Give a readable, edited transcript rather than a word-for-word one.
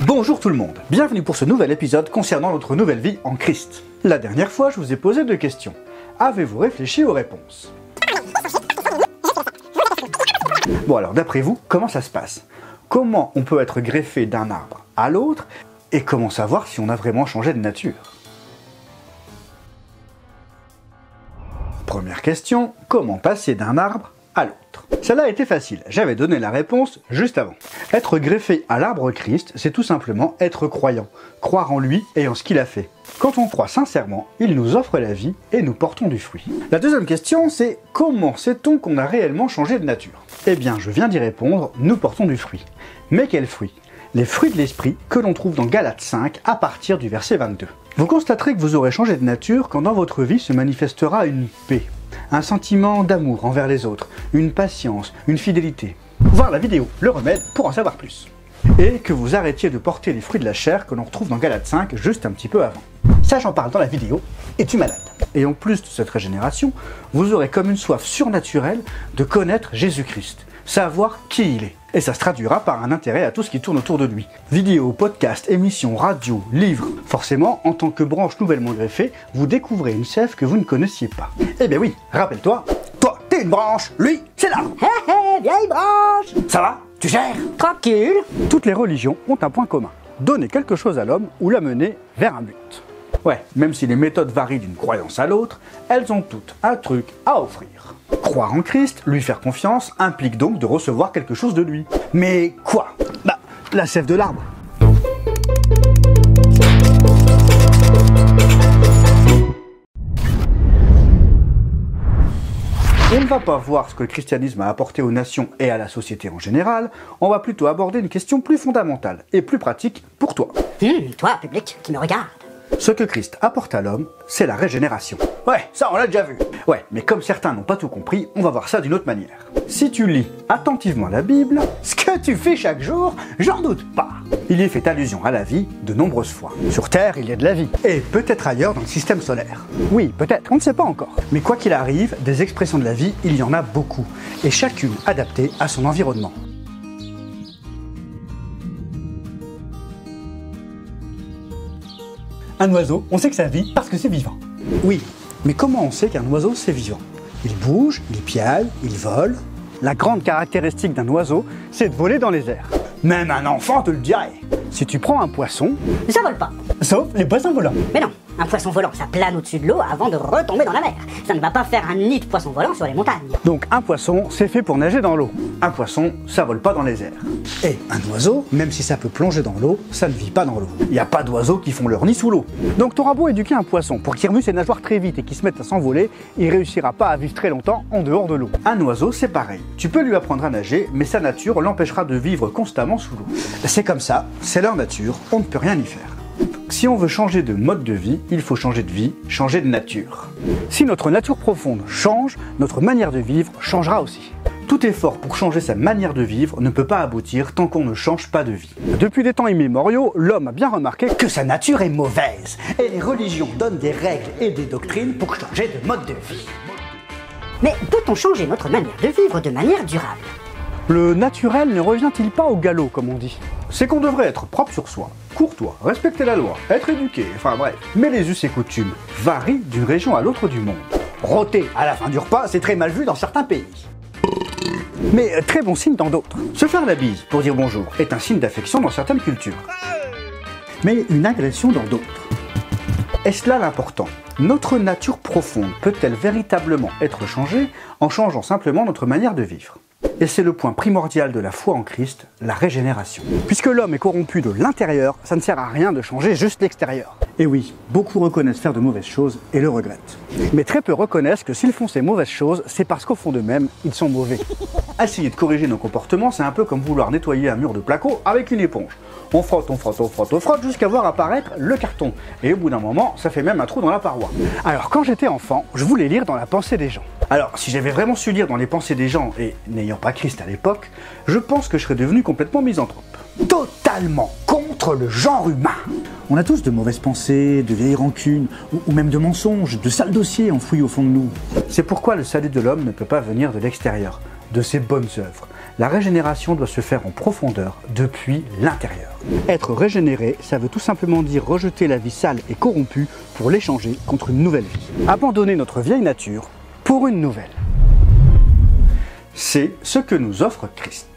Bonjour tout le monde, bienvenue pour ce nouvel épisode concernant notre nouvelle vie en Christ. La dernière fois, je vous ai posé 2 questions. Avez-vous réfléchi aux réponses? Bon alors, d'après vous, comment ça se passe? Comment on peut être greffé d'un arbre à l'autre? Et comment savoir si on a vraiment changé de nature? Première question, comment passer d'un arbre à l'autre? Celle-là a été facile, j'avais donné la réponse juste avant. Être greffé à l'arbre Christ, c'est tout simplement être croyant, croire en lui et en ce qu'il a fait. Quand on croit sincèrement, il nous offre la vie et nous portons du fruit. La deuxième question, c'est comment sait-on qu'on a réellement changé de nature? Eh bien, je viens d'y répondre, nous portons du fruit. Mais quel fruit? Les fruits de l'esprit que l'on trouve dans Galates 5 à partir du verset 22. Vous constaterez que vous aurez changé de nature quand dans votre vie se manifestera une paix, un sentiment d'amour envers les autres, une patience, une fidélité. Voir la vidéo Le Remède pour en savoir plus. Et que vous arrêtiez de porter les fruits de la chair que l'on retrouve dans Galates 5 juste un petit peu avant. Ça, j'en parle dans la vidéo. Es-tu malade? Et en plus de cette régénération, vous aurez comme une soif surnaturelle de connaître Jésus-Christ, savoir qui il est. Et ça se traduira par un intérêt à tout ce qui tourne autour de lui. Vidéos, podcasts, émissions, radio, livres. Forcément, en tant que branche nouvellement greffée, vous découvrez une sève que vous ne connaissiez pas. Eh bien oui, rappelle-toi, toi, t'es une branche, lui, c'est l'arbre. Hé hé, vieille branche. Ça va? Tu gères? Tranquille. Toutes les religions ont un point commun. Donner quelque chose à l'homme ou l'amener vers un but. Ouais, même si les méthodes varient d'une croyance à l'autre, elles ont toutes un truc à offrir. Croire en Christ, lui faire confiance, implique donc de recevoir quelque chose de lui. Mais quoi? Bah, la sève de l'arbre. On ne va pas voir ce que le christianisme a apporté aux nations et à la société en général, on va plutôt aborder une question plus fondamentale et plus pratique pour toi. Toi, public, qui me regarde. Ce que Christ apporte à l'homme, c'est la régénération. Ouais, ça on l'a déjà vu. Ouais, mais comme certains n'ont pas tout compris, on va voir ça d'une autre manière. Si tu lis attentivement la Bible, ce que tu fais chaque jour, j'en doute pas. Il y est fait allusion à la vie de nombreuses fois. Sur Terre, il y a de la vie. Et peut-être ailleurs dans le système solaire. Oui, peut-être, on ne sait pas encore. Mais quoi qu'il arrive, des expressions de la vie, il y en a beaucoup. Et chacune adaptée à son environnement. Un oiseau, on sait que ça vit parce que c'est vivant. Oui, mais comment on sait qu'un oiseau c'est vivant? Il bouge, il piaille, il vole. La grande caractéristique d'un oiseau, c'est de voler dans les airs. Même un enfant te le dirait. Si tu prends un poisson... Ça vole pas. Sauf les poissons volants. Mais non, un poisson volant, ça plane au-dessus de l'eau avant de retomber dans la mer. Ça ne va pas faire un nid de poisson volant sur les montagnes. Donc un poisson, c'est fait pour nager dans l'eau. Un poisson, ça vole pas dans les airs. Et un oiseau, même si ça peut plonger dans l'eau, ça ne vit pas dans l'eau. Il n'y a pas d'oiseaux qui font leur nid sous l'eau. Donc t'auras beau éduquer un poisson pour qu'il remue ses nageoires très vite et qu'il se mette à s'envoler, il réussira pas à vivre très longtemps en dehors de l'eau. Un oiseau, c'est pareil. Tu peux lui apprendre à nager, mais sa nature l'empêchera de vivre constamment sous l'eau. C'est comme ça, c'est leur nature, on ne peut rien y faire. Si on veut changer de mode de vie, il faut changer de vie, changer de nature. Si notre nature profonde change, notre manière de vivre changera aussi. Tout effort pour changer sa manière de vivre ne peut pas aboutir tant qu'on ne change pas de vie. Depuis des temps immémoriaux, l'homme a bien remarqué que sa nature est mauvaise. Et les religions donnent des règles et des doctrines pour changer de mode de vie. Mais peut-on changer notre manière de vivre de manière durable? Le naturel ne revient-il pas au galop, comme on dit? C'est qu'on devrait être propre sur soi, courtois, respecter la loi, être éduqué, enfin bref. Mais les us et coutumes varient d'une région à l'autre du monde. Rôter à la fin du repas, c'est très mal vu dans certains pays. Mais très bon signe dans d'autres. Se faire la bise pour dire bonjour est un signe d'affection dans certaines cultures. Mais une agression dans d'autres. Est-ce là l'important? Notre nature profonde peut-elle véritablement être changée en changeant simplement notre manière de vivre? Et c'est le point primordial de la foi en Christ, la régénération. Puisque l'homme est corrompu de l'intérieur, ça ne sert à rien de changer juste l'extérieur. Et oui, beaucoup reconnaissent faire de mauvaises choses et le regrettent. Mais très peu reconnaissent que s'ils font ces mauvaises choses, c'est parce qu'au fond d'eux-mêmes, ils sont mauvais. Essayer de corriger nos comportements, c'est un peu comme vouloir nettoyer un mur de placo avec une éponge. On frotte, on frotte, on frotte, on frotte jusqu'à voir apparaître le carton. Et au bout d'un moment, ça fait même un trou dans la paroi. Alors quand j'étais enfant, je voulais lire dans la pensée des gens. Alors si j'avais vraiment su lire dans les pensées des gens, et n'ayant pas Christ à l'époque, je pense que je serais devenu complètement misanthrope. Totalement contre le genre humain. On a tous de mauvaises pensées, de vieilles rancunes, ou même de mensonges, de sales dossiers enfouis au fond de nous. C'est pourquoi le salut de l'homme ne peut pas venir de l'extérieur, de ses bonnes œuvres, La régénération doit se faire en profondeur, depuis l'intérieur. Être régénéré, ça veut tout simplement dire rejeter la vie sale et corrompue pour l'échanger contre une nouvelle vie. Abandonner notre vieille nature pour une nouvelle. C'est ce que nous offre Christ.